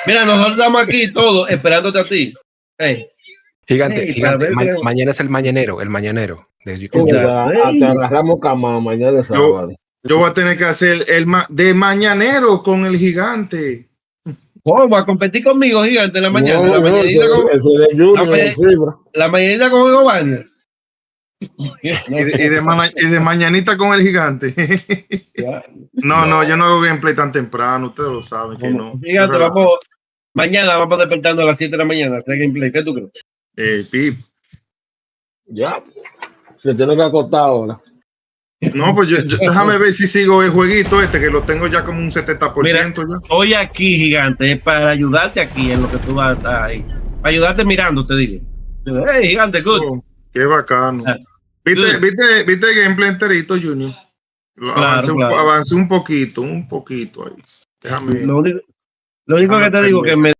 Mira, nosotros estamos aquí todos esperándote a ti. Hey. Gigante, Hey, gigante. para ver, Mañana es el mañanero. Te agarramos cama mañana es sábado. Yo voy a tener que hacer de mañanero con el gigante. ¿Cómo? ¿A competir conmigo, gigante, en la mañana? No, la mañanita eso, con, eso de Junior, la mañanita con el baño. Y de mañanita con el gigante. No, yo no hago gameplay tan temprano, ustedes lo saben que no. Gigante, mañana vamos despertando a las 7 de la mañana. ¿Qué tú crees? Pip. Ya, se tiene que acostar ahora. No, pues déjame ver si sigo el jueguito que lo tengo ya como un 70%. Mira, ya. Hoy aquí, gigante, es para ayudarte aquí en lo que tú vas a estar ahí. Para ayudarte mirando, te digo. Hey, gigante, good. Oh, qué bacano. ¿Viste el gameplay enterito, Junior? Avancé un poquito ahí. Déjame. Lo único que te digo que me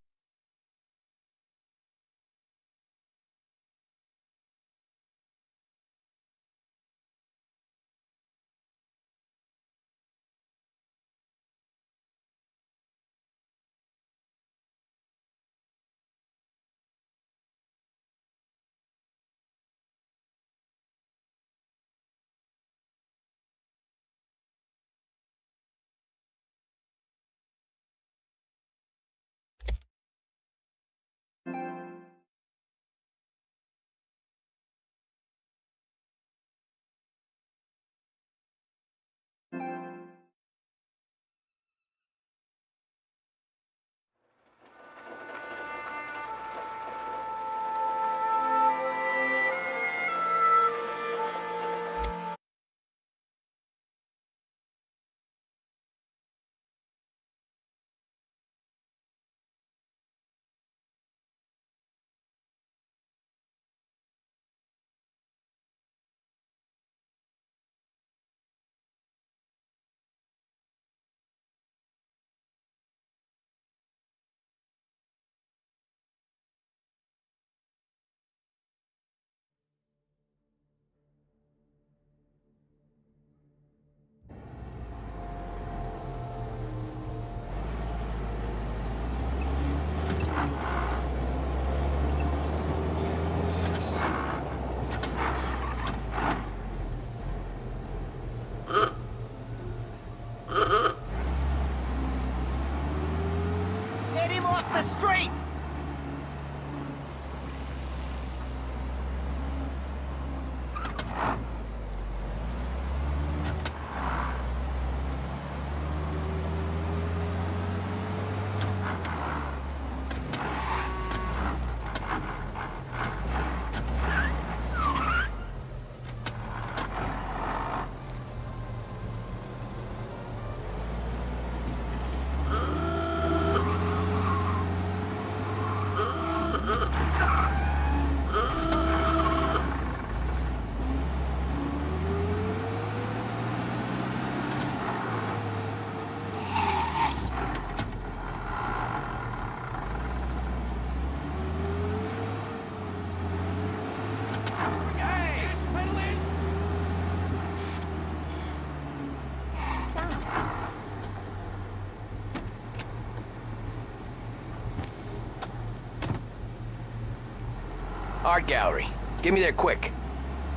Art gallery. Get me there quick.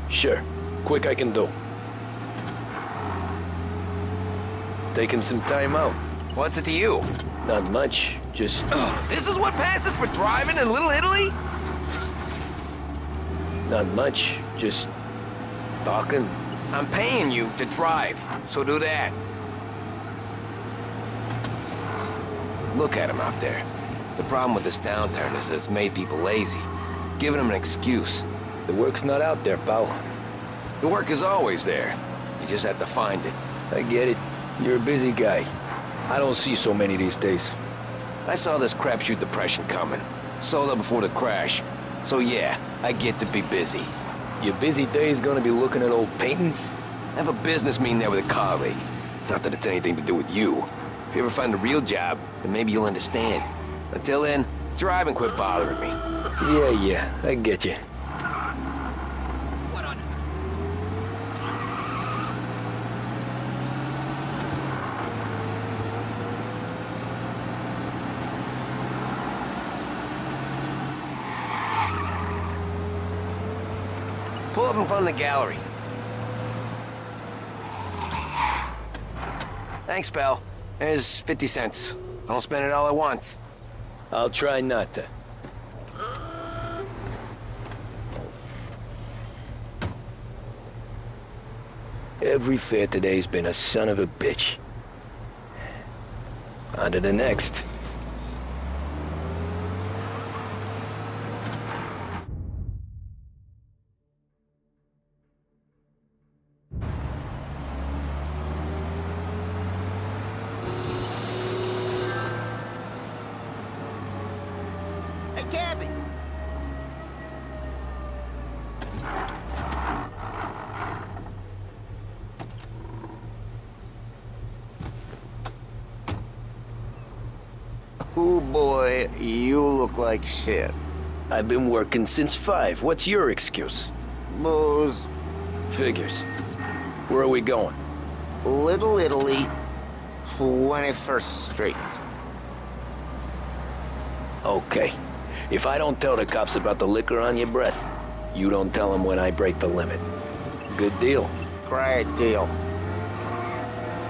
Sure. Quick I can do. Taking some time out. What's it to you? Not much. Just... This is what passes for driving in Little Italy? Not much. Just... talking. I'm paying you to drive, so do that. Look at him out there. The problem with this downturn is that it's made people lazy. Giving them an excuse. The work's not out there, pal. The work is always there. You just have to find it. I get it. You're a busy guy. I don't see so many these days. I saw this crapshoot depression coming. Sold up before the crash. So yeah, I get to be busy. Your busy day's gonna be looking at old paintings? I have a business meeting there with a colleague. Not that it's anything to do with you. If you ever find a real job, then maybe you'll understand. Until then, drive and quit bothering me. Yeah, I get you. Pull up in front of the gallery. Thanks, pal. Here's 50 cents. Don't spend it all at once. I'll try not to. Every fare today's been a son of a bitch. On to the next. Hey, Cabby! Oh boy, you look like shit. I've been working since 5. What's your excuse? Booze. Figures. Where are we going? Little Italy, 21st Street. Okay. If I don't tell the cops about the liquor on your breath, you don't tell them when I break the limit. Good deal. Great deal.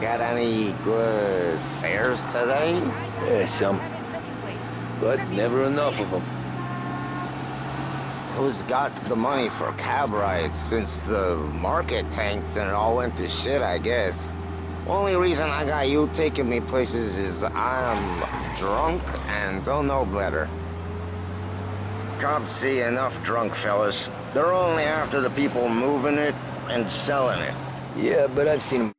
Got any good fares today? Yeah, some. But never enough of them. Who's got the money for cab rides since the market tanked and it all went to shit, I guess? Only reason I got you taking me places is I'm drunk and don't know better. Cops see enough drunk fellas. They're only after the people moving it and selling it. Yeah, but I've seen them.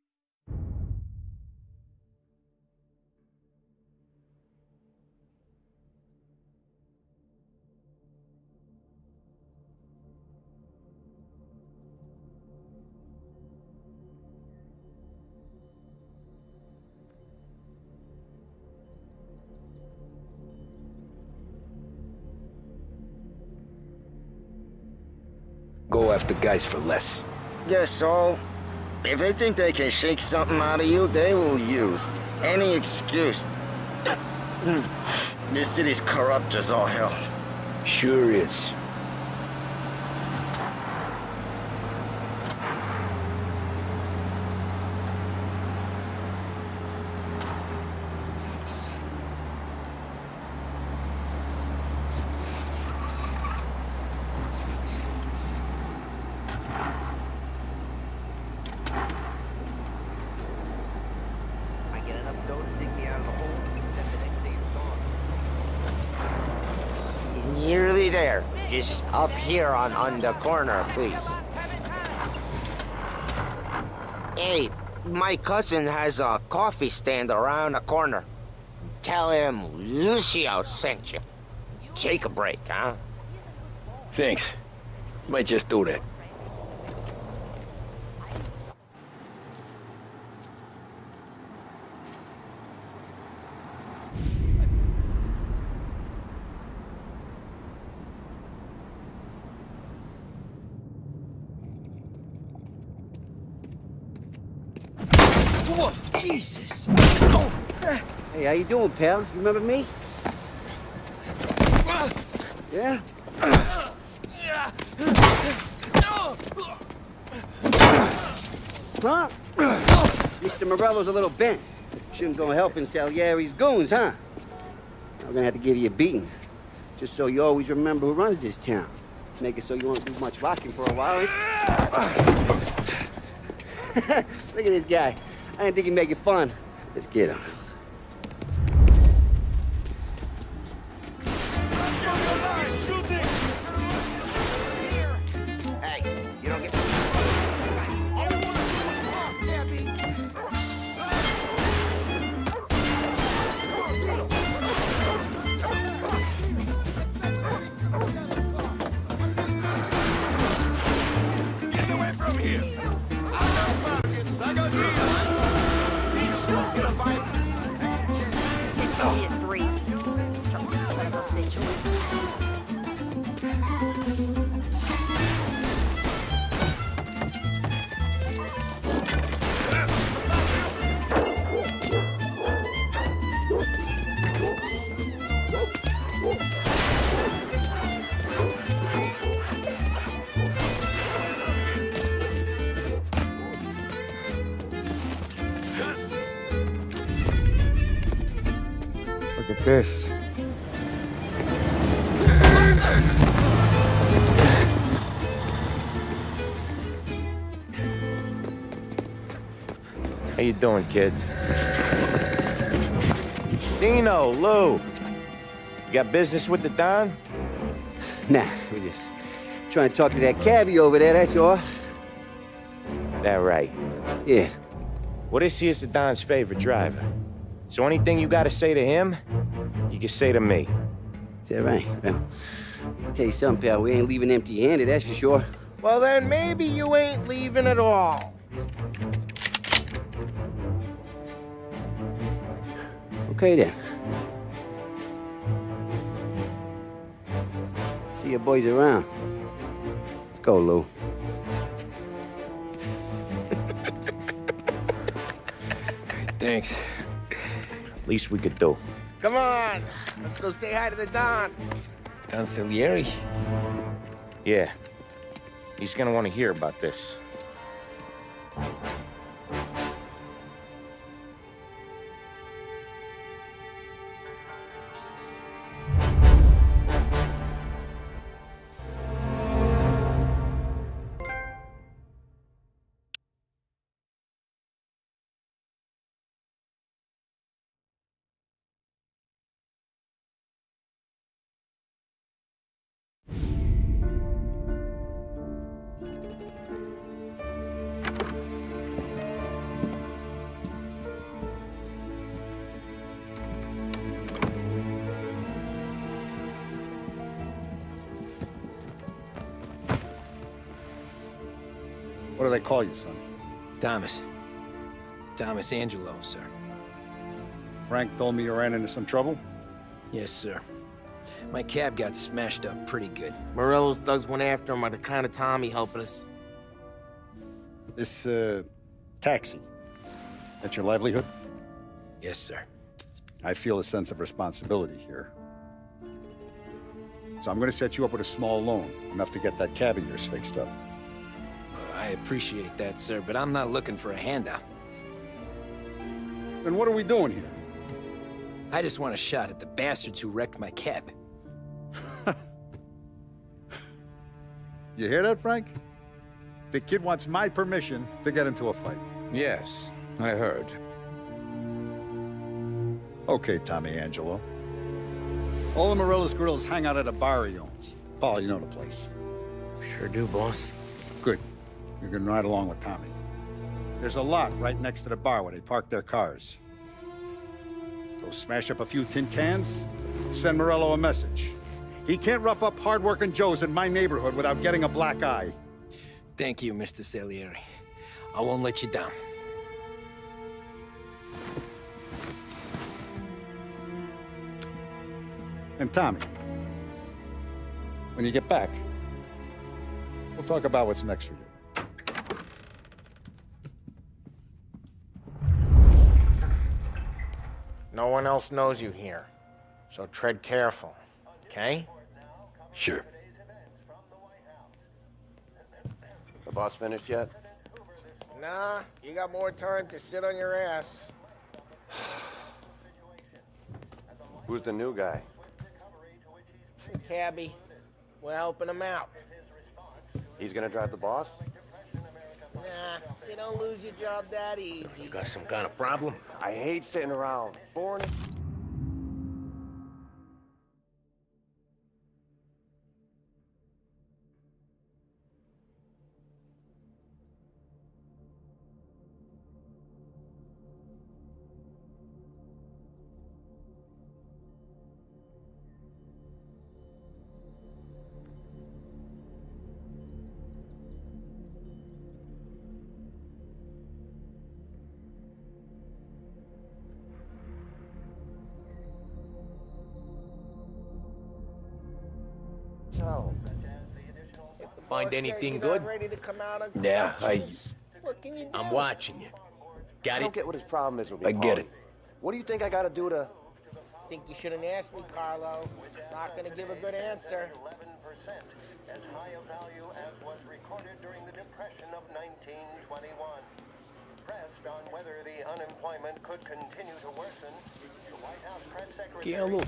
Go after guys for less. Guess so. If they think they can shake something out of you, they will use any excuse. This city's corrupt as all hell. Sure is. I get enough dough to dig me out of the hole, then the next day it's gone. Nearly there. Just up here on the corner, please. Hey, my cousin has a coffee stand around the corner. Tell him Lucio sent you. Take a break, huh? Thanks. Might just do that. Whoa, Jesus! Oh. Hey, how you doing, pal? You remember me? Yeah? Huh? Mr. Morello's a little bent. Shouldn't go helping Salieri's goons, huh? I'm gonna have to give you a beating. Just so you always remember who runs this town. Make it so you won't do much rocking for a while. Look at this guy. I didn't think he'd make it fun. Let's get him. Hey, you don't get... Get away from here! I got bargains, I got deals! These shit's gonna fight! Look at this. How you doing, kid? Dino, Lou. You got business with the Don? Nah, we just trying to talk to that cabbie over there, that's all. That right. Yeah. Well, this here's the Don's favorite driver. So anything you gotta say to him, you can say to me. Is that right? Well, I'll tell you something, pal. We ain't leaving empty-handed, that's for sure. Well, then maybe you ain't leaving at all. Okay, then. See your boys around. Let's go, Lou. Thanks. Least we could do. Come on, let's go say hi to the Don. Don Salieri? Yeah. He's gonna want to hear about this. What do they call you, son? Thomas. Thomas Angelo, sir. Frank told me you ran into some trouble? Yes, sir. My cab got smashed up pretty good. Morello's thugs went after him by the kind of Tommy helping us. This, taxi, that's your livelihood? Yes, sir. I feel a sense of responsibility here. So I'm gonna set you up with a small loan, enough to get that cab of yours fixed up. I appreciate that, sir, but I'm not looking for a handout. Then what are we doing here? I just want a shot at the bastards who wrecked my cab. You hear that, Frank? The kid wants my permission to get into a fight. Yes, I heard. Okay, Tommy Angelo. All the Morello's girls hang out at a bar he owns. Paul, you know the place. Sure do, boss. Good. You can ride along with Tommy. There's a lot right next to the bar where they park their cars. Go smash up a few tin cans, send Morello a message. He can't rough up hard-working Joes in my neighborhood without getting a black eye. Thank you, Mr. Salieri. I won't let you down. And Tommy, when you get back, we'll talk about what's next for you. No one else knows you here, so tread careful, okay? Sure. The boss finished yet? Nah, you got more time to sit on your ass. Who's the new guy? Cabbie, we're helping him out. He's gonna drive the boss? Nah, you don't lose your job that easy. You got some kind of problem? I hate sitting around. Boring. So, Find anything good? Yeah, I'm watching you. Got I it? don't get what his problem is with I me, get Paulie. it. What do you think I gotta do to... Think you shouldn't ask me, Carlo. Not gonna give a good answer. 11%, as high a value as was recorded during the Depression of 1921. pressed on whether the unemployment could continue to worsen, the White House press secretary... Quiero.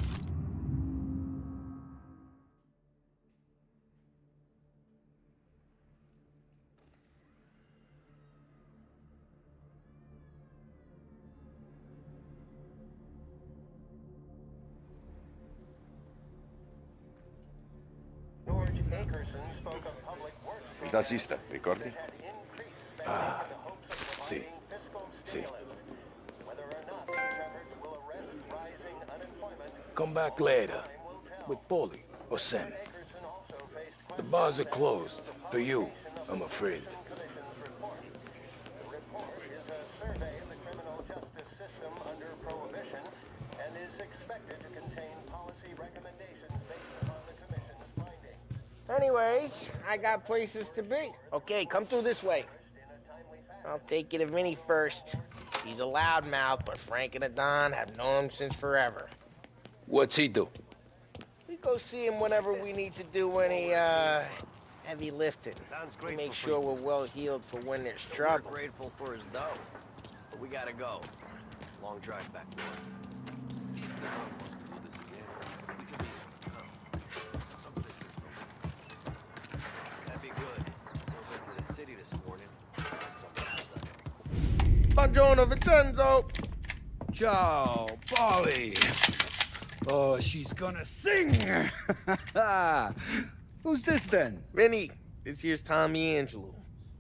Taxista, ricordi? Ah, sì, sì. Come back later, with Paulie or Sam. The bars are closed, for you, I'm afraid. Anyways, I got places to be. Okay, come through this way. I'll take you to Vinny first. He's a loudmouth, but Frank and the Don have known him since forever. What's he do? We go see him whenever we need to do any, heavy lifting. Make sure we're well healed for when there's trouble. We're grateful for his dough, but we gotta go. Long drive back north. That'd be good. We'll go to the city this morning. Buongiorno, Vincenzo! Ciao, Polly. Oh, she's gonna sing. Who's this then? Vinny, this here's Tommy Angelo.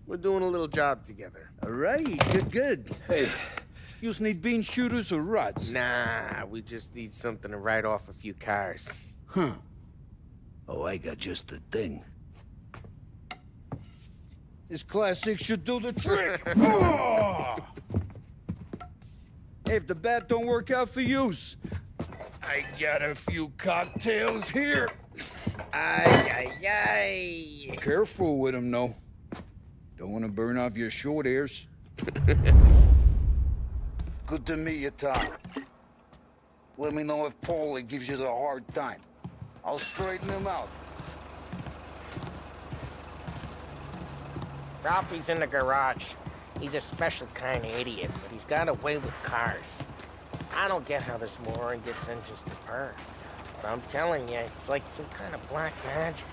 We're doing a little job together. All right, good. Hey, you need bean shooters or rods? Nah, we just need something to write off a few cars. Huh. Oh, I got just the thing. This classic should do the trick. Oh! Hey, if the bat don't work out for yous, I got a few cocktails here. Ay. Careful with them, though. Don't want to burn off your short hairs. Good to meet you, Tom. Let me know if Paulie gives you the hard time. I'll straighten him out. Ralphie's in the garage. He's a special kind of idiot, but he's got a way with cars. I don't get how this moron gets engines to purr. But I'm telling you, it's like some kind of black magic.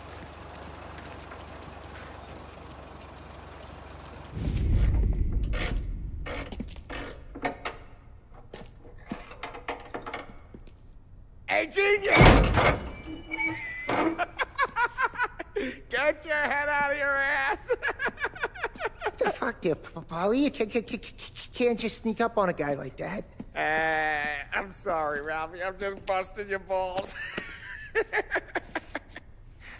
Hey, genius! Get your head out of your ass! What the fuck there, Polly? You can't just sneak up on a guy like that. I'm sorry, Ralphie. I'm just busting your balls.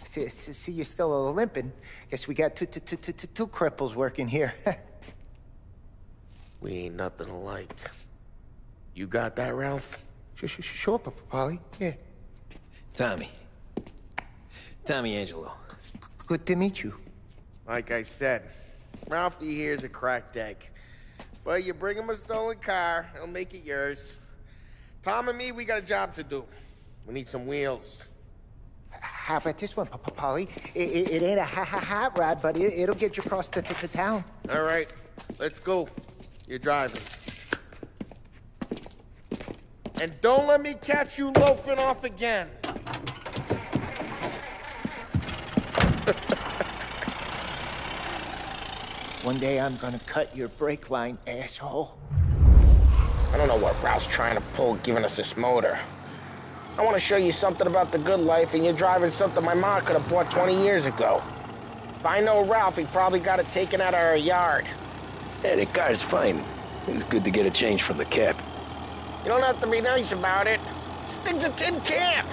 See, you're still limping. Guess we got two cripples working here. We ain't nothing alike. You got that, Ralph? Sure, Polly. Yeah. Tommy Angelo. Good to meet you. Like I said, Ralphie here's a cracked egg. But you bring him a stolen car, he'll make it yours. Tom and me, we got a job to do. We need some wheels. How about this one, Polly? It ain't a hot rod, but it'll get you across to town. All right, let's go. You're driving. And don't let me catch you loafing off again. One day I'm gonna cut your brake line, asshole. I don't know what Ralph's trying to pull giving us this motor. I want to show you something about the good life, and you're driving something my mom could have bought 20 years ago. If I know Ralph, he probably got it taken out of our yard. Yeah, the car's fine. It's good to get a change from the cab. You don't have to be nice about it. This thing's a tin can.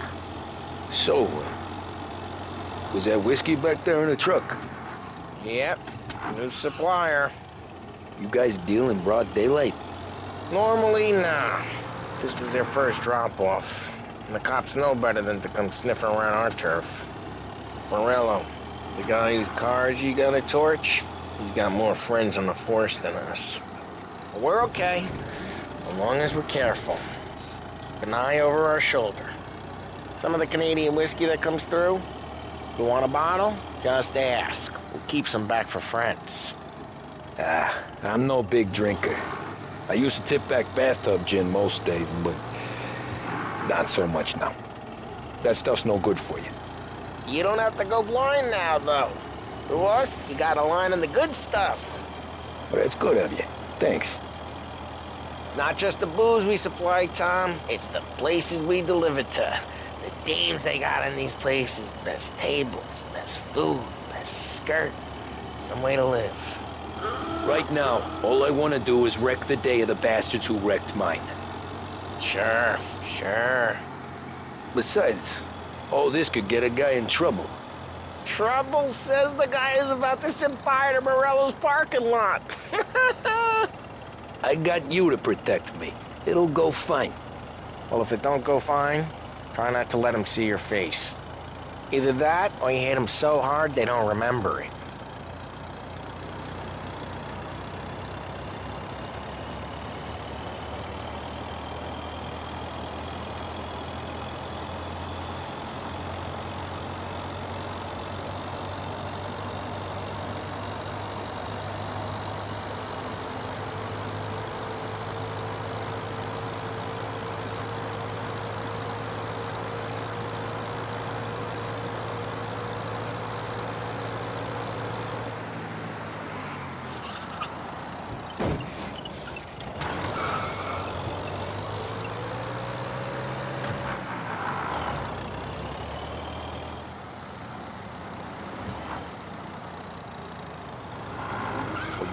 So, was that whiskey back there in the truck? Yep, new supplier. You guys deal in broad daylight? Normally, nah. This was their first drop-off. And the cops know better than to come sniffing around our turf. Morello, the guy whose cars you got a torch, he's got more friends on the force than us. But we're okay, so long as we're careful. Keep an eye over our shoulder. Some of the Canadian whiskey that comes through, you want a bottle? Just ask. We'll keep some back for friends. I'm no big drinker. I used to tip back bathtub gin most days, but not so much now. That stuff's no good for you. You don't have to go blind now, though. To us, you got a line on the good stuff. Well, that's good of you. Thanks. Not just the booze we supply, Tom. It's the places we deliver to. The dames they got in these places. Best tables, best food, best skirt. Some way to live. Right now, all I want to do is wreck the day of the bastards who wrecked mine. Sure. Besides, all this could get a guy in trouble. Trouble says the guy is about to set fire to Morello's parking lot. I got you to protect me. It'll go fine. Well, if it don't go fine, try not to let him see your face. Either that, or you hit him so hard they don't remember it.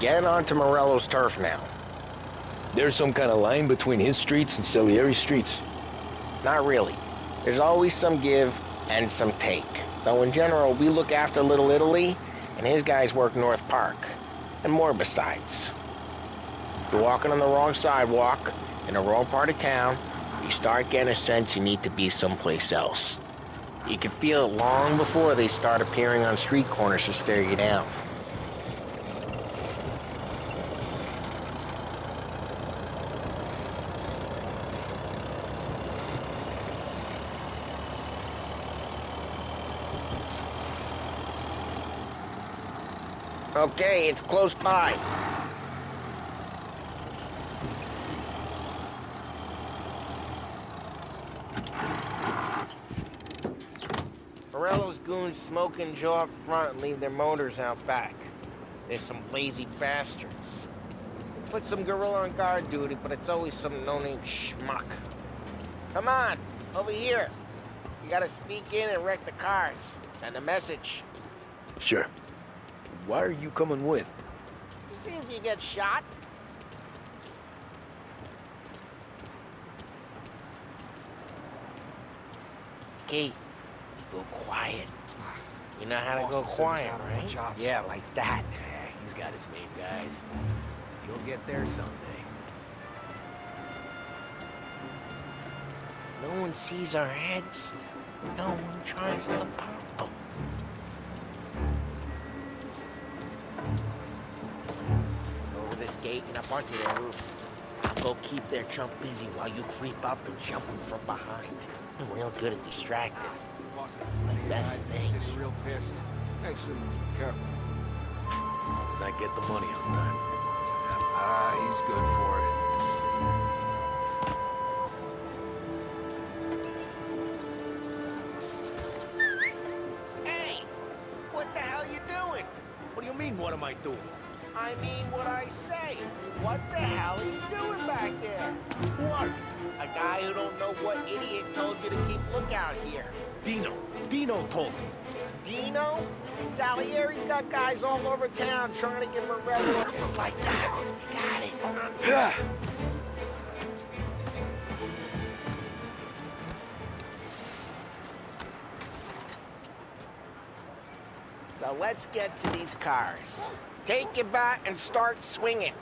Getting onto Morello's turf now. There's some kind of line between his streets and Salieri's streets? Not really. There's always some give and some take. Though in general, we look after Little Italy, and his guys work North Park. And more besides. You're walking on the wrong sidewalk, in the wrong part of town, you start getting a sense you need to be someplace else. You can feel it long before they start appearing on street corners to stare you down. Okay, it's close by. Morello's goons smoke and jaw up front and leave their motors out back. There's some lazy bastards. They put some gorilla on guard duty, but it's always some no-name schmuck. Come on, over here. You gotta sneak in and wreck the cars. Send a message. Sure. Why are you coming with? To see if you get shot. Okay, you go quiet. You know how to go quiet, right? Yeah, like that. Yeah, he's got his main guys. You'll get there someday. No one sees our heads. No one tries to pop them. Over this gate and up onto their roof. I'll go keep their chump busy while you creep up and jump them from behind. I'm real good at distracting. It's my best thing. Real pissed. Thanks, be careful. As I get the money on time. He's good for it. Hey! What the hell you doing? What do you mean, what am I doing? I mean what I say. What the hell are you doing back there? What? A guy who don't know what idiot told you to keep lookout here. Dino. Dino told me. Dino? Salieri's got guys all over town trying to get Morello. Just like that. You got it. Now let's get to these cars. Take your bat and start swinging.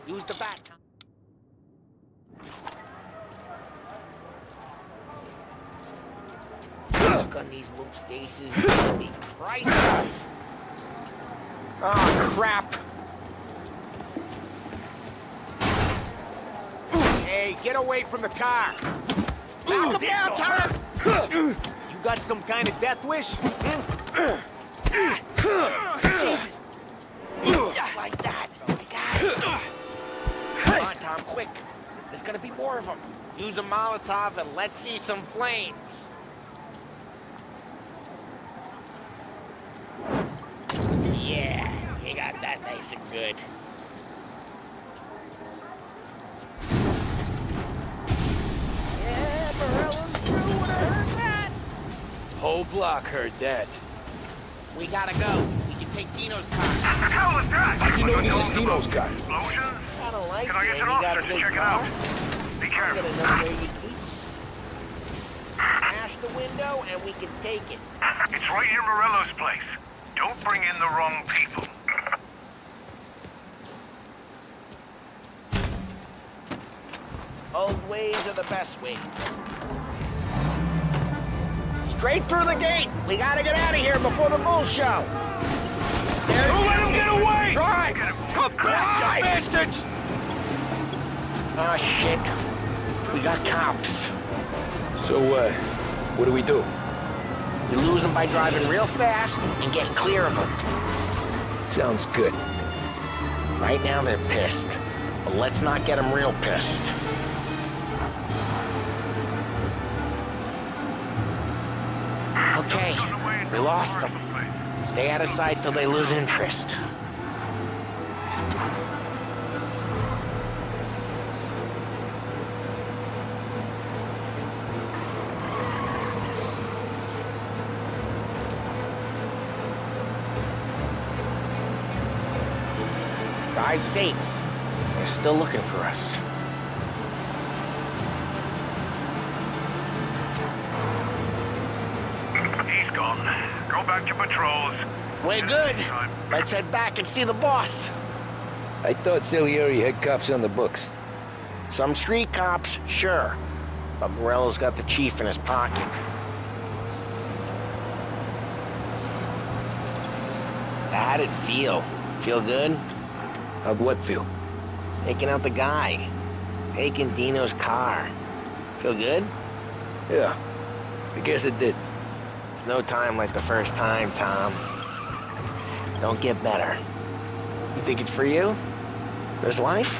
Use the bat. Look on these mooks' faces. It's gonna be priceless. Oh, crap. Hey, get away from the car. Knock him down, Tom! You got some kind of death wish? Jesus! Just like that. We got it. Come on, Tom, quick. There's gonna be more of them. Use a Molotov and let's see some flames. Yeah, you got that nice and good. Yeah, Morello's through when I heard that. Whole block heard that. We gotta go. We can take Dino's car. What the hell was that? How'd you know this is Dino's car? Explosions? I don't like Can I get it. an You got officer a to big check it car. out? Be I'm careful. gonna know where you keep. Smash the window and we can take it. It's right near Morello's place. Don't bring in the wrong people. Old ways are the best ways. Straight through the gate. We gotta get out of here before the bull show. Don't let him get away! Drive! Come back, you bastards! Oh, shit. We got cops. So, what do we do? You lose them by driving real fast and getting clear of them. Sounds good. Right now they're pissed, but let's not get them real pissed. Okay, we lost them. Stay out of sight till they lose interest. Drive safe. They're still looking for us. He's gone. Go back to patrols. We're good. Let's head back and see the boss. I thought Salieri had cops on the books. Some street cops, sure. But Morello's got the chief in his pocket. How'd it feel? Feel good? How'd what feel? Taking out the guy. Taking Dino's car. Feel good? Yeah, I guess it did. There's no time like the first time, Tom. Don't get better. You think it's for you? This life?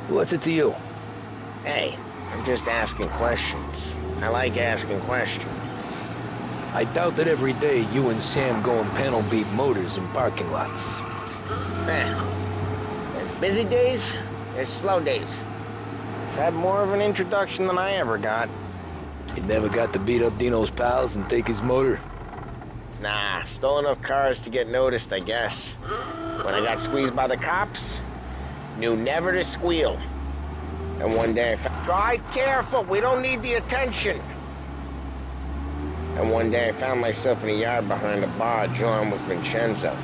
What's it to you? Hey, I'm just asking questions. I like asking questions. I doubt that every day you and Sam go and panel beat motors in parking lots. There's busy days, there's slow days. I've had more of an introduction than I ever got. You never got to beat up Dino's pals and take his motor? Nah, stole enough cars to get noticed, I guess. When I got squeezed by the cops, knew never to squeal. And one day I found... Drive careful, we don't need the attention. And one day I found myself in a yard behind a bar drawn with Vincenzo.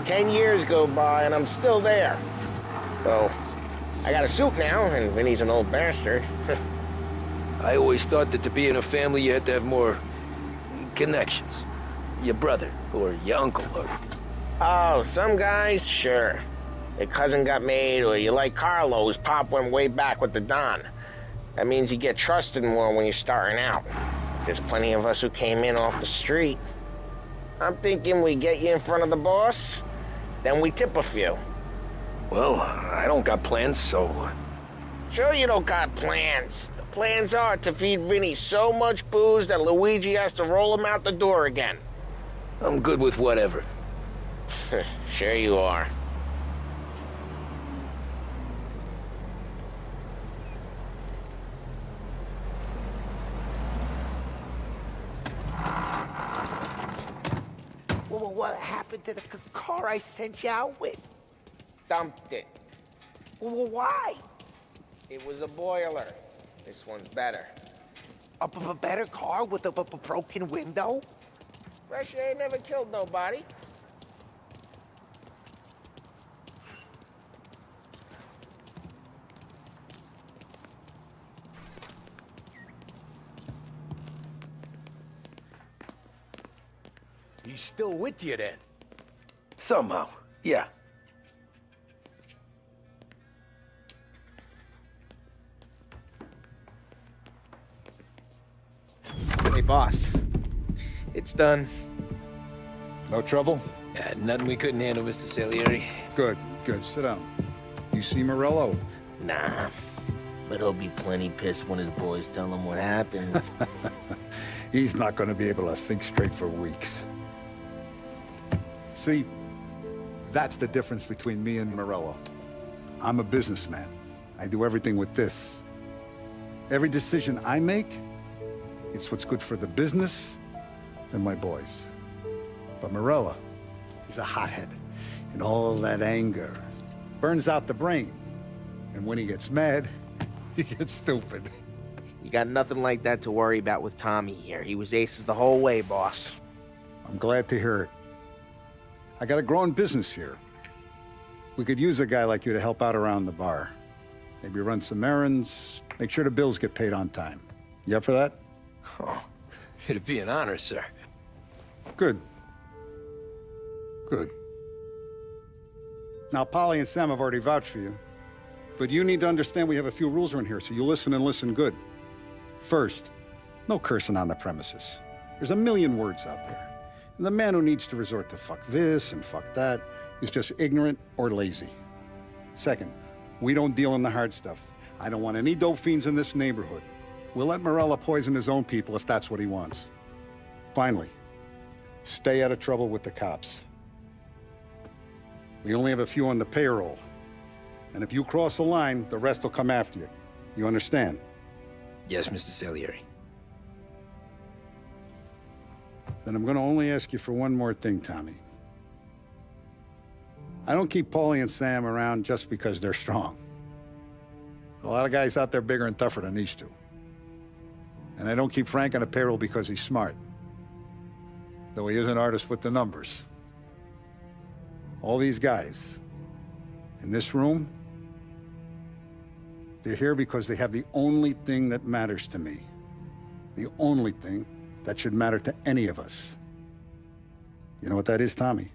10 years go by and I'm still there. So, I got a suit now, and Vinny's an old bastard. I always thought that to be in a family you had to have more connections. Your brother, or your uncle, or... Oh, some guys, sure. Your cousin got made, or you like Carlos, Pop went way back with the Don. That means you get trusted more when you're starting out. There's plenty of us who came in off the street. I'm thinking we get you in front of the boss, then we tip a few. Well, I don't got plans, so... Sure you don't got plans. The plans are to feed Vinny so much booze that Luigi has to roll him out the door again. I'm good with whatever. Sure you are. Well, what happened to the car I sent you out with? Dumped it. Well, why? It was a boiler. This one's better. A better car with a broken window? Fresh air never killed nobody. He's still with you then? Somehow, yeah. Hey, boss. It's done. No trouble? Nothing we couldn't handle, Mr. Salieri. Good, good. Sit down. You see Morello? Nah. But he'll be plenty pissed when his boys tell him what happened. He's not going to be able to think straight for weeks. See, that's the difference between me and Morello. I'm a businessman. I do everything with this. Every decision I make, it's what's good for the business and my boys. But Morello, he's a hothead. And all that anger burns out the brain. And when he gets mad, he gets stupid. You got nothing like that to worry about with Tommy here. He was aces the whole way, boss. I'm glad to hear it. I got a growing business here. We could use a guy like you to help out around the bar. Maybe run some errands, make sure the bills get paid on time. You up for that? Oh, it'd be an honor, sir. Good. Good. Now, Polly and Sam have already vouched for you. But you need to understand we have a few rules around here, so you listen and listen good. First, no cursing on the premises. There's a million words out there. And the man who needs to resort to fuck this and fuck that is just ignorant or lazy. Second, we don't deal in the hard stuff. I don't want any dope fiends in this neighborhood. We'll let Morello poison his own people if that's what he wants. Finally, stay out of trouble with the cops. We only have a few on the payroll. And if you cross the line, the rest will come after you. You understand? Yes, Mr. Salieri. Then I'm going to only ask you for one more thing, Tommy. I don't keep Paulie and Sam around just because they're strong. A lot of guys out there bigger and tougher than these two. And I don't keep Frank on the payroll because he's smart. Though he is an artist with the numbers. All these guys in this room, they're here because they have the only thing that matters to me. The only thing that should matter to any of us. You know what that is, Tommy?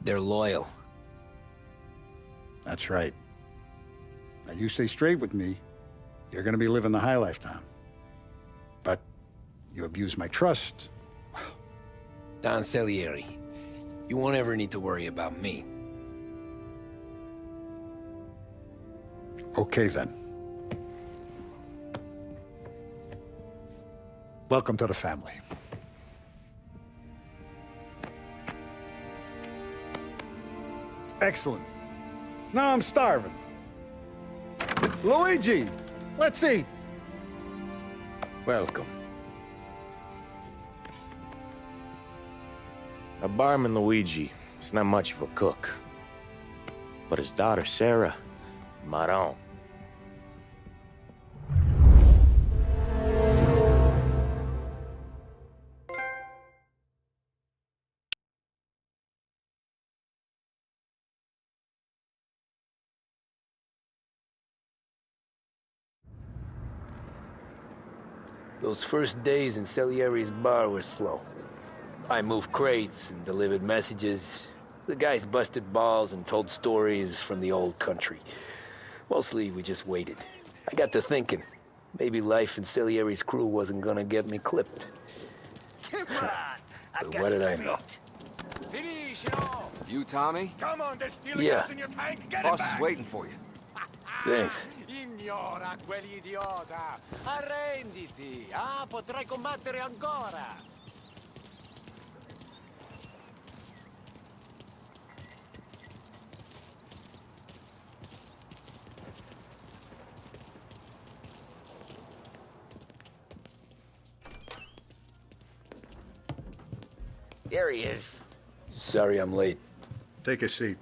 They're loyal. That's right. Now you stay straight with me, you're gonna be living the high lifetime. But you abuse my trust. Don Salieri, you won't ever need to worry about me. Okay, then. Welcome to the family. Excellent. Now I'm starving. Luigi, let's eat. Welcome. A barman Luigi is not much of a cook. But his daughter Sarah, Maron. Those first days in Salieri's bar were slow. I moved crates and delivered messages. The guys busted balls and told stories from the old country. Mostly, we just waited. I got to thinking, maybe life in Salieri's crew wasn't gonna get me clipped. But what did I know? You, Tommy? Come on, there's still Yeah. gas in your tank. Get Boss it is back. waiting for you. Thanks. Ignora quell'idiota. Arrenditi. Ah, potrai combattere ancora. There he is. Sorry I'm late. Take a seat.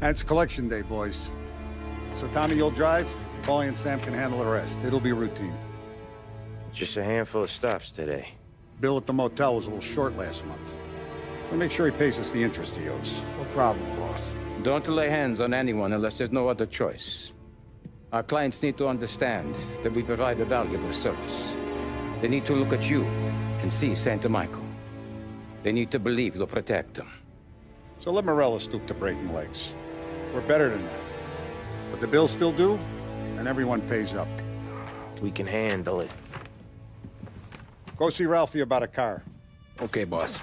And it's collection day, boys. So Tommy, you'll drive. Paulie and Sam can handle the rest. It'll be routine. Just a handful of stops today. Bill at the motel was a little short last month. So make sure he pays us the interest he owes. No problem, boss. Don't lay hands on anyone unless there's no other choice. Our clients need to understand that we provide a valuable service. They need to look at you and see Santa Michael. They need to believe you'll protect them. So let Morello stoop to breaking legs. We're better than that. But the bill's still due, and everyone pays up. We can handle it. Go see Ralphie about a car. Okay, boss.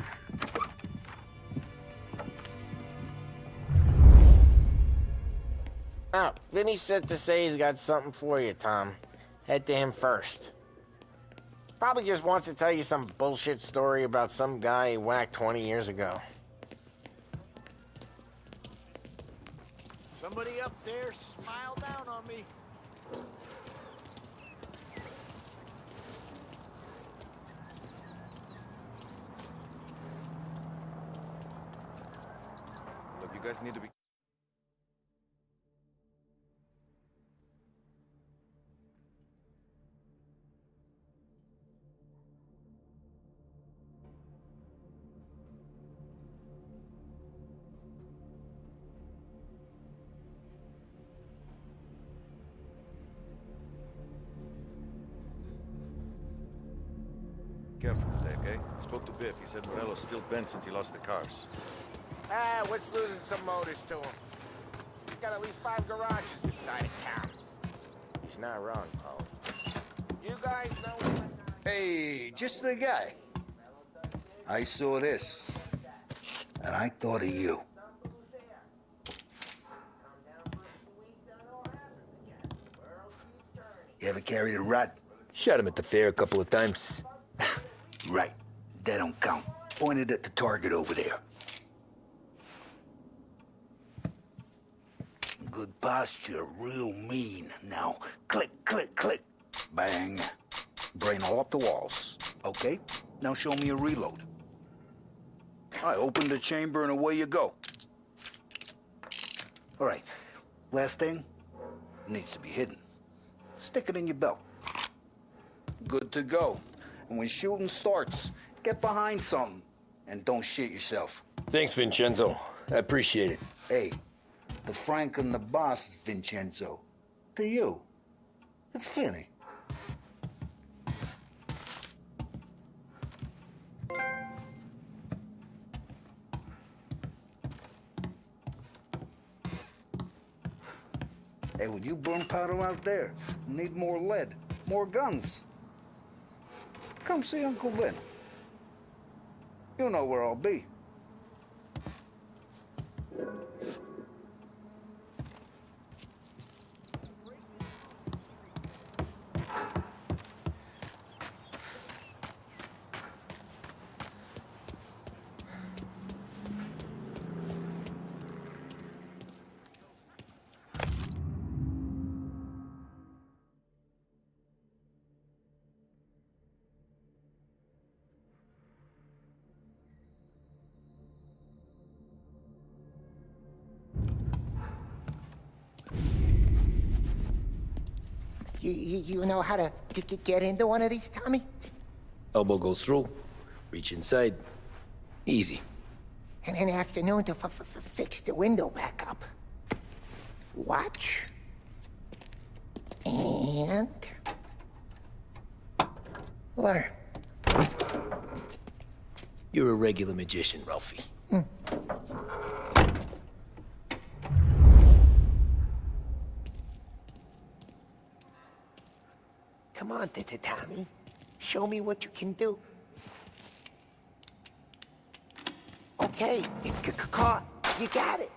Oh, Vinny said to say he's got something for you, Tom. Head to him first. Probably just wants to tell you some bullshit story about some guy he whacked 20 years ago. Somebody up there smile down on me. Look, you guys need to be... Careful today, okay? I spoke to Biff. He said Morello's still bent since he lost the cars. Ah, what's losing some motors to him? He's got at least 5 garages this side of town. He's not wrong, Paul. You guys know... Hey, just the guy. I saw this, and I thought of you. You ever carried a rat? Shot him at the fair a couple of times. Right. That don't count. Pointed at the target over there. Good posture, real mean. Now, click, click, click. Bang. Brain all up the walls. Okay, now show me a reload. I open the chamber and away you go. All right, last thing, needs to be hidden. Stick it in your belt. Good to go. And when shooting starts, get behind something and don't shit yourself. Thanks, Vincenzo. I appreciate it. Hey, the Frank and the boss is Vincenzo. To you, it's Finny. Hey, when you burn powder out there, you need more lead, more guns. Come see Uncle Vin. You know where I'll be. You know how to get into one of these, Tommy? Elbow goes through. Reach inside. Easy. And an afternoon to fix the window back up. Watch. And... learn. You're a regular magician, Ralphie. Come on, Tommy. Show me what you can do. Okay, it's caught. You got it.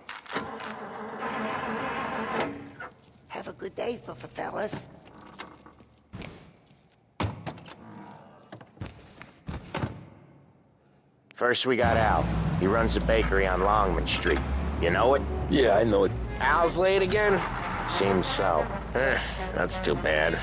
Have a good day, fellas. First we got Al. He runs a bakery on Longman Street. You know it? Yeah, I know it. Al's late again? Seems so. That's too bad.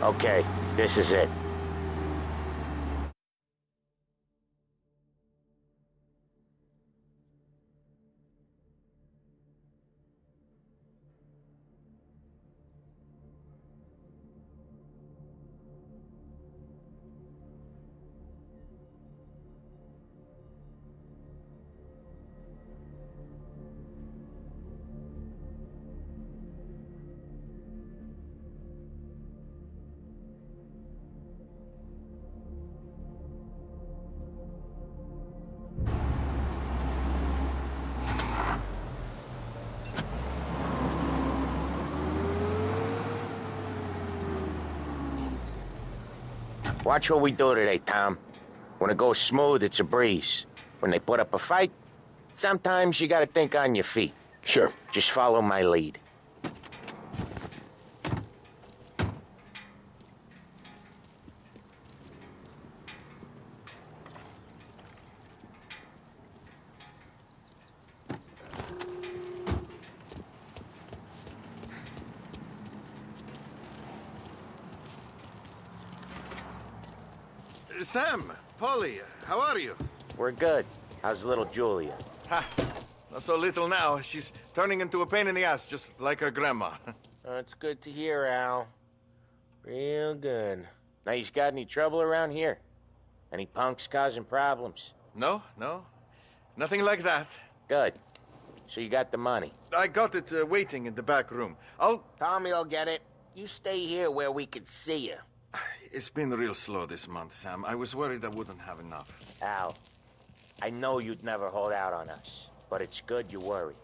Okay, this is it. Watch what we do today, Tom. When it goes smooth, it's a breeze. When they put up a fight, sometimes you gotta think on your feet. Sure. Just follow my lead. Sam, Polly, how are you? We're good. How's little Julia? Ha! Not so little now. She's turning into a pain in the ass, just like her grandma. It's good to hear, Al. Real good. Now, you got any trouble around here? Any punks causing problems? No. Nothing like that. Good. So you got the money? I got it waiting in the back room. Tommy'll get it. You stay here where we can see you. It's been real slow this month, Sam. I was worried I wouldn't have enough. Al, I know you'd never hold out on us, but it's good you worry.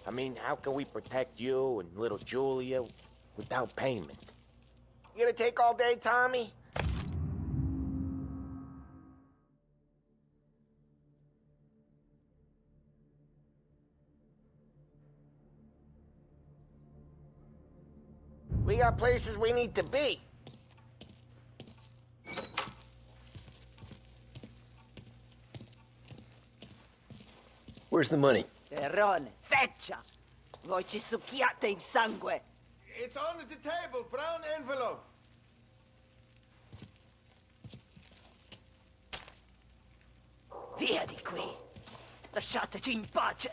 I mean, how can we protect you and little Julia without payment? You gonna take all day, Tommy? We got places we need to be. Where's the money? Terrone, feccia! Voi ci succhiate il sangue! It's on the table, brown envelope. Via di qui! Lasciateci in pace!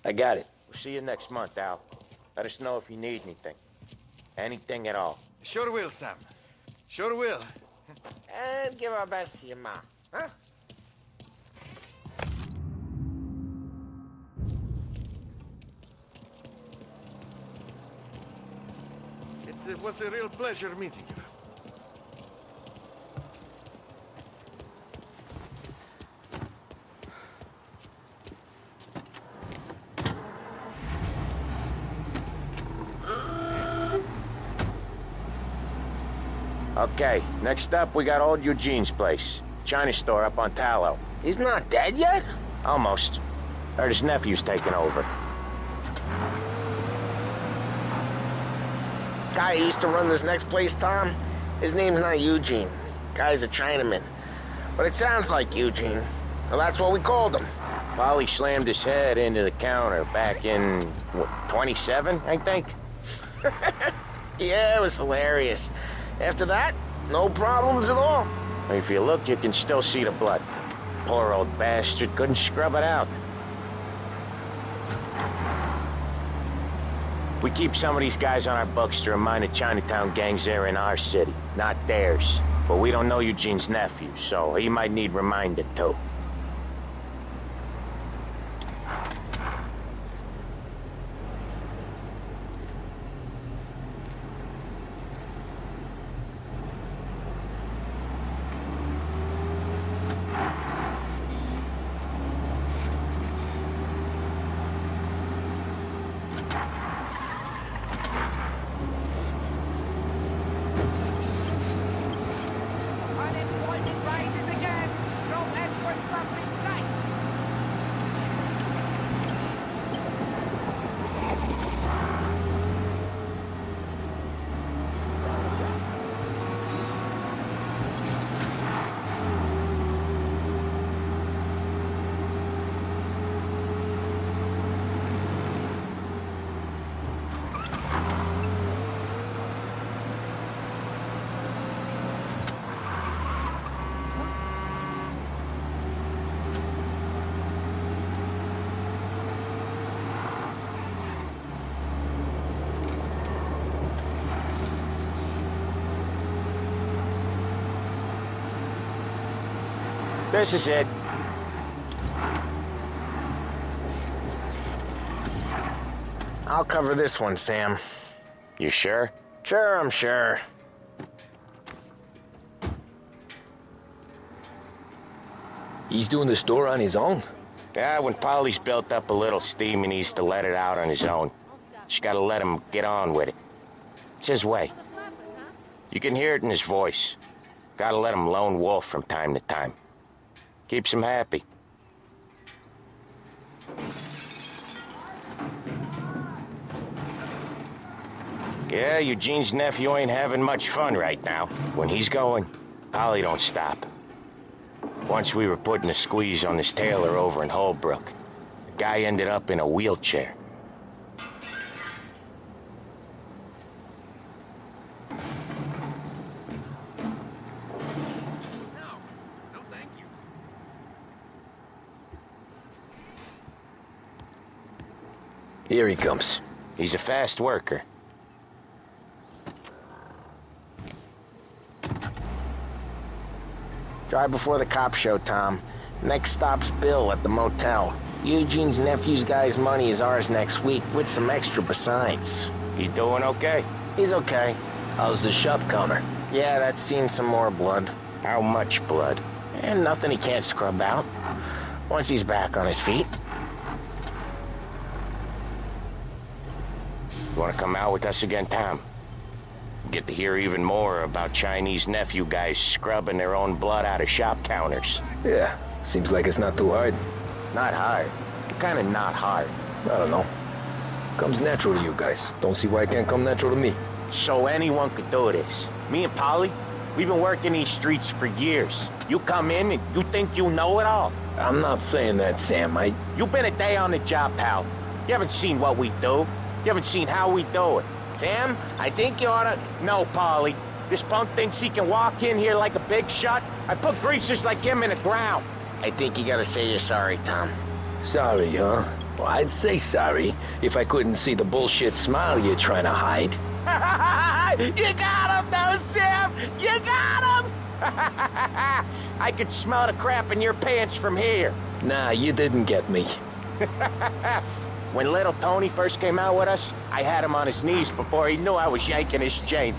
I got it. We'll see you next month, Al. Let us know if you need anything. Anything at all. Sure will, Sam. Sure will. And give our best to your mom, huh? It was a real pleasure meeting you. Okay, next up, we got old Eugene's place. China store up on Tallow. He's not dead yet? Almost. Heard his nephew's taking over. Guy who used to run this next place, Tom? His name's not Eugene. Guy's a Chinaman. But it sounds like Eugene. Well, that's what we called him. Polly slammed his head into the counter back in, what, 27, I think? Yeah, it was hilarious. After that, no problems at all. If you look, you can still see the blood. Poor old bastard couldn't scrub it out. We keep some of these guys on our books to remind the Chinatown gangs they're in our city, not theirs. But we don't know Eugene's nephew, so he might need reminded too. This is it. I'll cover this one, Sam. You sure? Sure, I'm sure. He's doing the store on his own? Yeah, when Polly's built up a little steam, he needs to let it out on his own. Just gotta let him get on with it. It's his way. You can hear it in his voice. Gotta let him lone wolf from time to time. Keeps him happy. Yeah, Eugene's nephew ain't having much fun right now. When he's going, Polly don't stop. Once we were putting a squeeze on this tailor over in Holbrook. The guy ended up in a wheelchair. Here he comes. He's a fast worker. Drive before the cops show, Tom. Next stop's Bill at the motel. Eugene's nephew's guy's money is ours next week, with some extra besides. He doing okay? He's okay. How's the shop counter? Yeah, that's seen some more blood. How much blood? And nothing he can't scrub out. Once he's back on his feet. You wanna come out with us again, Tom? Get to hear even more about Chinese nephew guys scrubbing their own blood out of shop counters. Yeah, seems like it's not too hard. Not hard. Kinda not hard. I don't know. Comes natural to you guys. Don't see why it can't come natural to me. So anyone could do this. Me and Polly, we've been working these streets for years. You come in and you think you know it all. I'm not saying that, Sam. You've been a day on the job, pal. You haven't seen what we do. You haven't seen how we do it. Sam, I think you oughta... No, Polly. This punk thinks he can walk in here like a big shot. I put greasers like him in the ground. I think you gotta say you're sorry, Tom. Sorry, huh? Well, I'd say sorry if I couldn't see the bullshit smile you're trying to hide. You got him, though, Sam! You got him! I could smell the crap in your pants from here. Nah, you didn't get me. When little Tony first came out with us, I had him on his knees before he knew I was yanking his chain.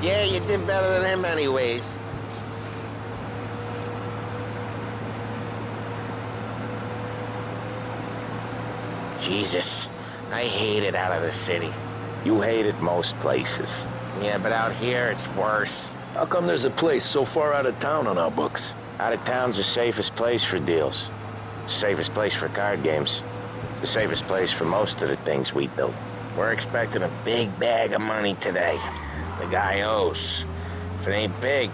Yeah, you did better than him anyways. Jesus, I hate it out of the city. You hate it most places. Yeah, but out here, it's worse. How come there's a place so far out of town on our books? Out of town's the safest place for deals. Safest place for card games. The safest place for most of the things we build. We're expecting a big bag of money today. The guy owes. If it ain't big,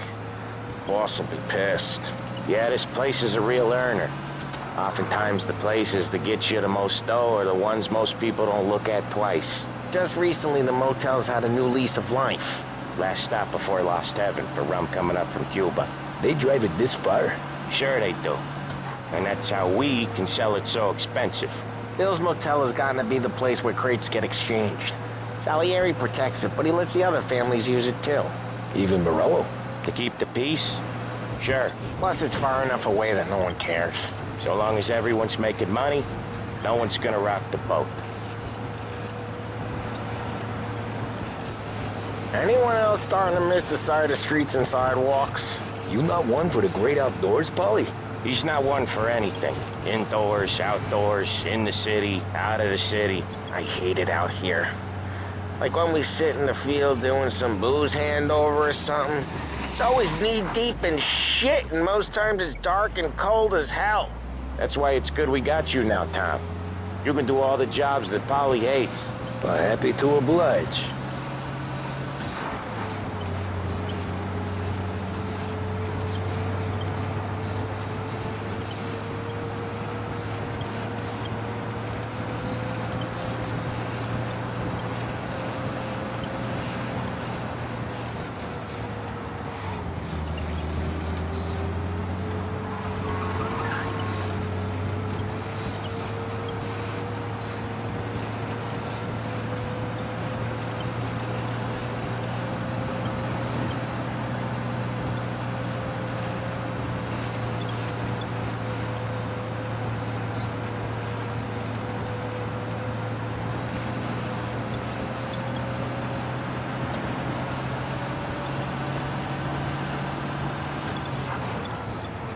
boss will be pissed. Yeah, this place is a real earner. Oftentimes the places that get you the most dough are the ones most people don't look at twice. Just recently, the motel's had a new lease of life. Last stop before Lost Heaven for rum coming up from Cuba. They drive it this far? Sure they do. And that's how we can sell it so expensive. Bill's motel has gotten to be the place where crates get exchanged. Salieri protects it, but he lets the other families use it too. Even Morello? To keep the peace? Sure. Plus, it's far enough away that no one cares. So long as everyone's making money, no one's gonna rock the boat. Anyone else starting to miss the sight of streets and sidewalks? You not one for the great outdoors, Polly? He's not one for anything. Indoors, outdoors, in the city, out of the city. I hate it out here. Like when we sit in the field doing some booze handover or something. It's always knee-deep in shit, and most times it's dark and cold as hell. That's why it's good we got you now, Tom. You can do all the jobs that Polly hates. Well, happy to oblige.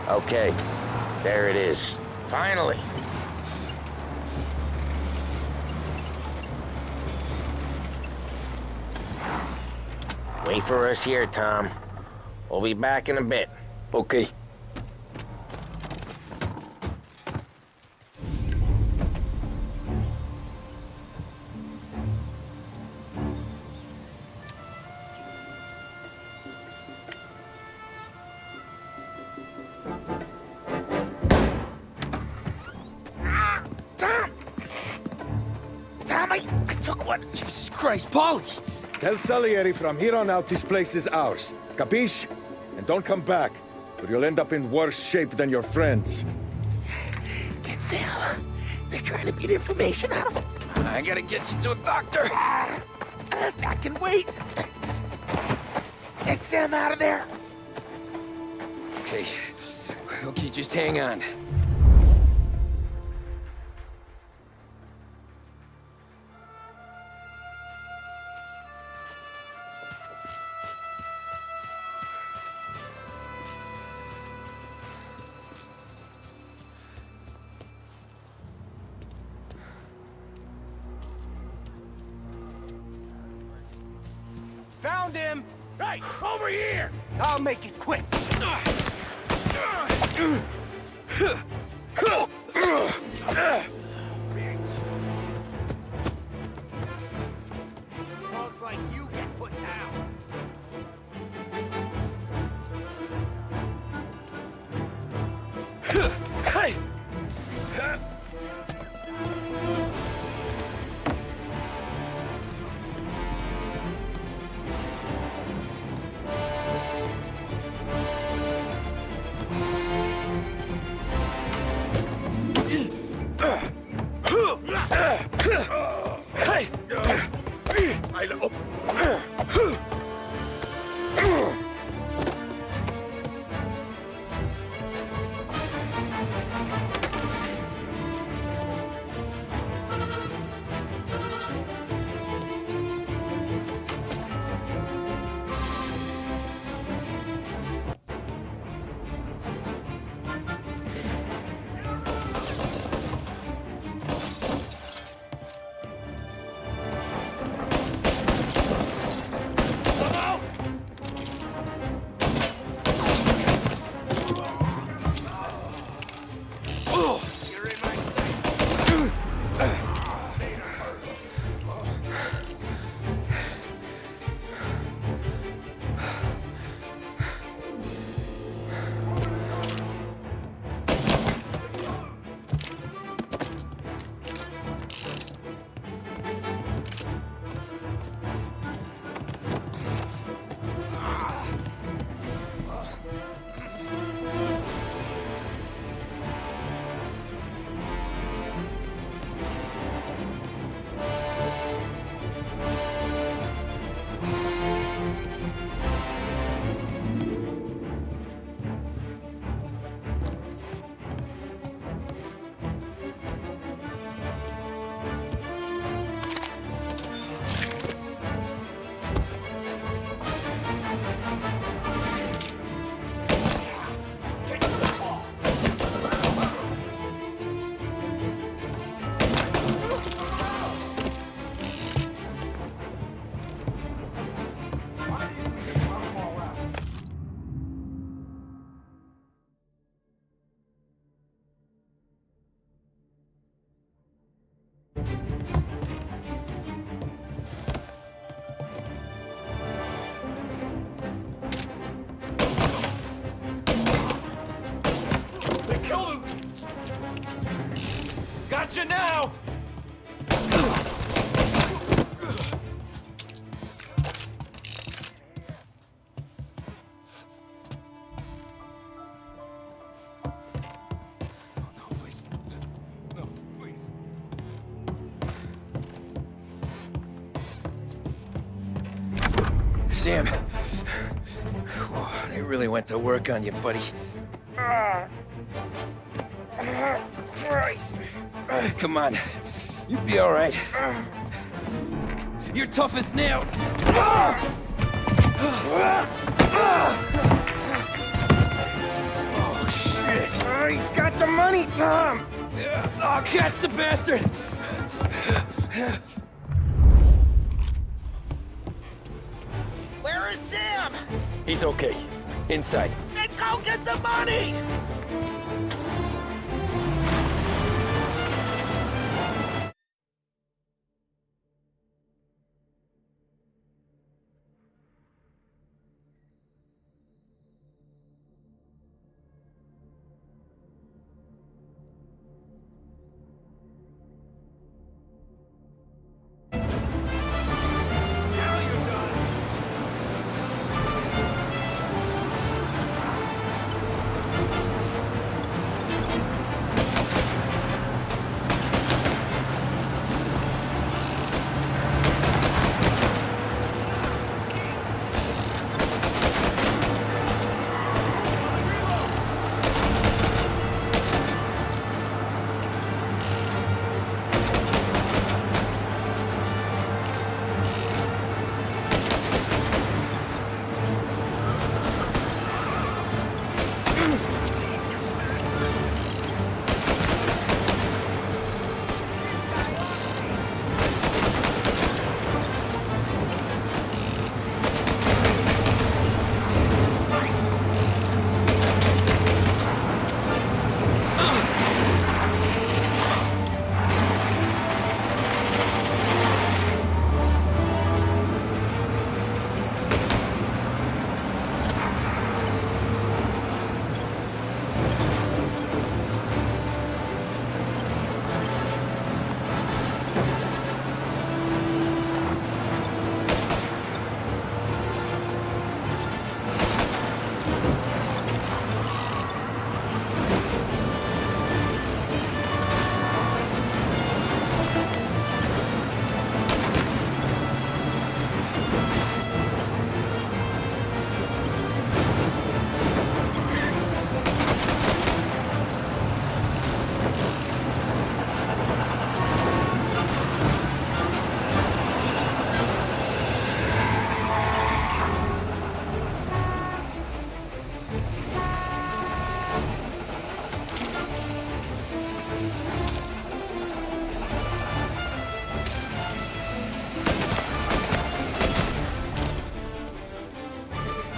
Okay, there it is. Finally. Wait for us here, Tom. We'll be back in a bit. Okay. Tommy, I took one. Jesus Christ, Polly! Tell Salieri from here on out this place is ours. Capiche? And don't come back, or you'll end up in worse shape than your friends. Get Sam. They're trying to beat information out of him. I gotta get you to a doctor. I can wait. Get Sam out of there. Okay. Okay, just hang on. Found him! Hey, over here! I'll make it quick. Dogs like you get put down. Hey! Gotcha now! Sam. Whoa, they really went to work on you, buddy. Christ. Come on. You'll be all right. You're tough as nails. Oh, shit. He's got the money, Tom! I'll catch the bastard! Where is Sam? He's okay. Inside. Then go get the money!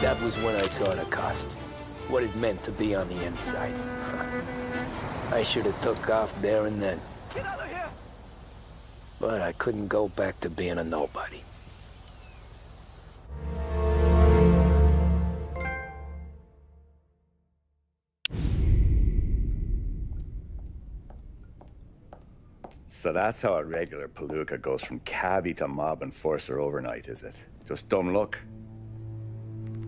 That was when I saw the cost. What it meant to be on the inside. I should have took off there and then. Get out of here! But I couldn't go back to being a nobody. So that's how a regular palooka goes from cabbie to mob enforcer overnight, is it? Just dumb luck?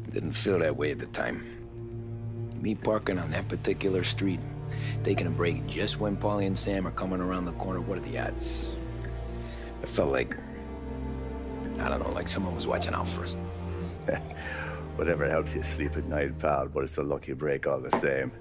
Didn't feel that way at the time. Me parking on that particular street, taking a break just when Paulie and Sam are coming around the corner, what are the odds? I felt like, I don't know, like someone was watching out for us. Whatever helps you sleep at night, pal, but it's a lucky break all the same.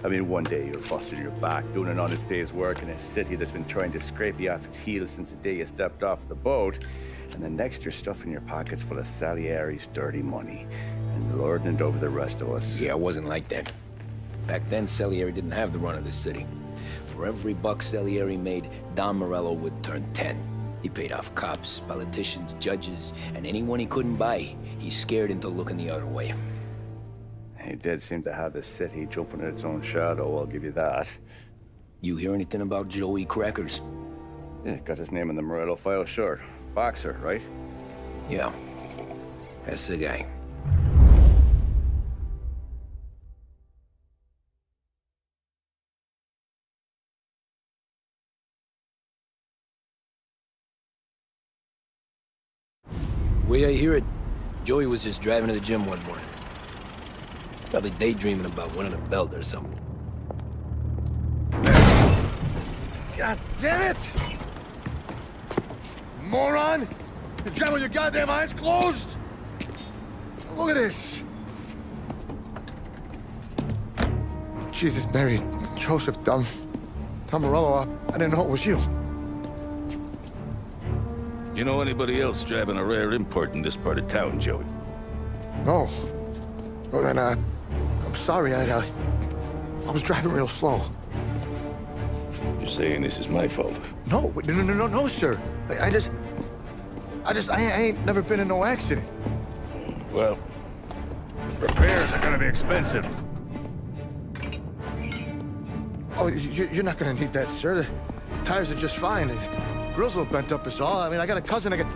I mean, one day you're busting your back, doing an honest day's work in a city that's been trying to scrape you off its heels since the day you stepped off the boat, and the next you're stuffing your pockets full of Salieri's dirty money and lording it over the rest of us. Yeah, it wasn't like that. Back then, Salieri didn't have the run of the city. For every buck Salieri made, Don Morello would turn 10. He paid off cops, politicians, judges, and anyone he couldn't buy, he scared into looking the other way. He did seem to have the city jumping at its own shadow, I'll give you that. You hear anything about Joey Crackers? Yeah, got his name in the Morello file, sure. Boxer, right? Yeah, that's the guy. Way I hear it, Joey was just driving to the gym one morning. Probably daydreaming about winning a belt or something. God damn it! Moron! You're driving with your goddamn eyes closed! Look at this! Jesus, Mary, Joseph, Tom Morello, I didn't know it was you. You know anybody else driving a rare import in this part of town, Joey? No. Well, then, I'm sorry, I was driving real slow. You're saying this is my fault? No, no, sir. I ain't never been in no accident. Well, repairs are gonna be expensive. Oh, you're not gonna need that, sir. The tires are just fine. The grill's a little bent up is all. I mean, I got a cousin I got...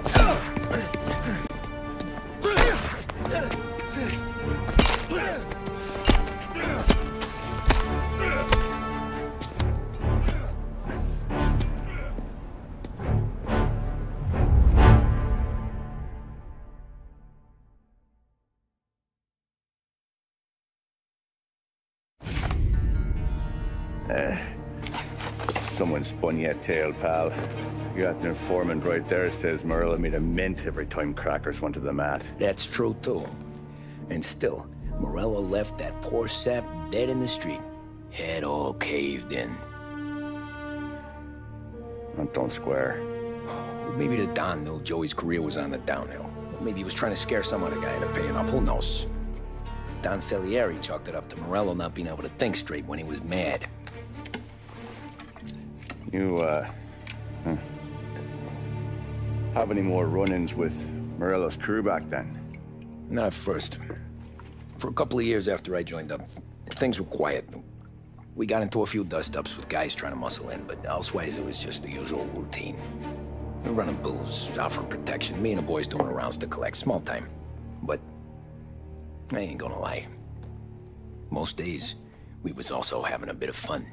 Someone spun you a tail, pal. You got an informant right there says Morello made a mint every time crackers went to the mat. That's true, too. And still, Morello left that poor sap dead in the street. Head all caved in. Don't square. Maybe the Don knew Joey's career was on the downhill. Maybe he was trying to scare some other guy into paying up. Who knows? Don Salieri chalked it up to Morello not being able to think straight when he was mad. You, have any more run-ins with Morello's crew back then? Not at first. For a couple of years after I joined up, things were quiet. We got into a few dust-ups with guys trying to muscle in, but elsewise it was just the usual routine. We're running booze, offering protection, me and the boys doing the rounds to collect, small time. But I ain't gonna lie. Most days, we was also having a bit of fun.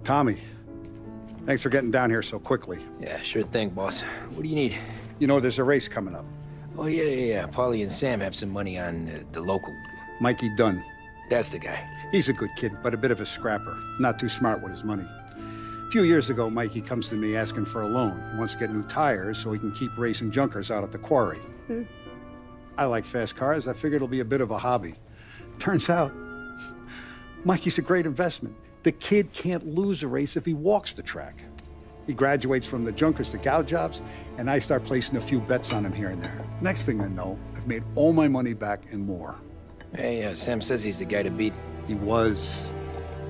Tommy, thanks for getting down here so quickly. Yeah, sure thing, boss. What do you need? You know, there's a race coming up. Oh, yeah. Paulie and Sam have some money on the local... Mikey Dunn. That's the guy. He's a good kid, but a bit of a scrapper. Not too smart with his money. A few years ago, Mikey comes to me asking for a loan. He wants to get new tires so he can keep racing junkers out at the quarry. I like fast cars. I figured it'll be a bit of a hobby. Turns out, Mikey's a great investment. The kid can't lose a race if he walks the track. He graduates from the junkers to gal jobs, and I start placing a few bets on him here and there. Next thing I know, I've made all my money back and more. Hey, Sam says he's the guy to beat. He was.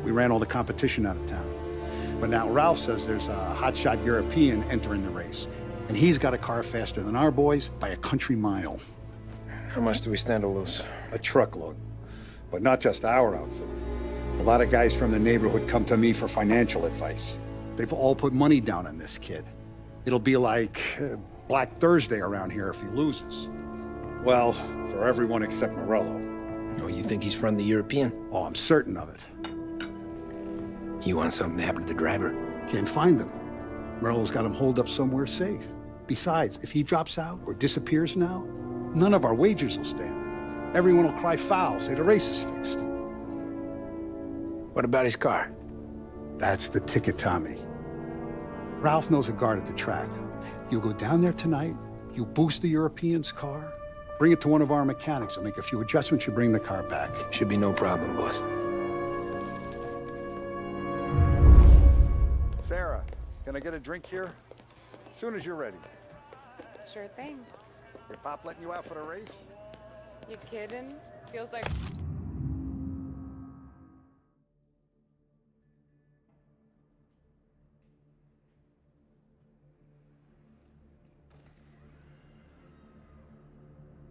We ran all the competition out of town. But now Ralph says there's a hotshot European entering the race, and he's got a car faster than our boys by a country mile. How much do we stand to lose? A truckload. But not just our outfit. A lot of guys from the neighborhood come to me for financial advice. They've all put money down on this kid. It'll be like Black Thursday around here if he loses. Well, for everyone except Morello. Oh, you think he's from the European? Oh, I'm certain of it. You want something to happen to the driver? Can't find him. Morello's got him holed up somewhere safe. Besides, if he drops out or disappears now, none of our wagers will stand. Everyone will cry foul, say the race is fixed. What about his car? That's the ticket, Tommy. Ralph knows a guard at the track. You go down there tonight, you boost the European's car, bring it to one of our mechanics, and make a few adjustments, you bring the car back. Should be no problem, boss. Sarah, can I get a drink here? As soon as you're ready. Sure thing. Your pop letting you out for the race? You kidding? Feels like...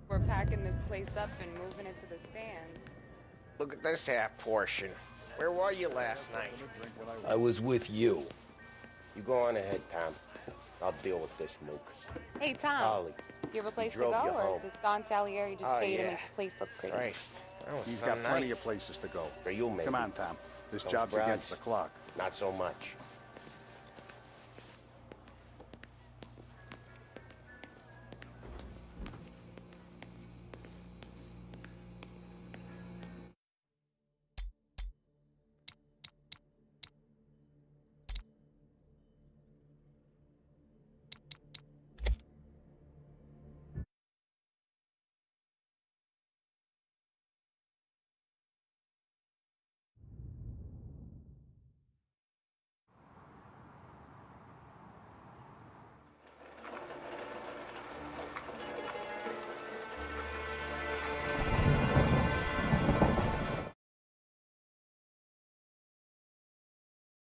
We're packing this place up and moving it to the stands. Look at this half portion. Where were you last night? I was with you. You go on ahead, Tom. I'll deal with this mook. Hey, Tom. Ollie, Do you have a place to drove go, you or home. does Don Salieri just pay you to yeah. make the place look pretty? Christ. That was He's some got plenty night. of places to go. For you, maybe. Come on, Tom. This Those job's brats, against the clock. Not so much.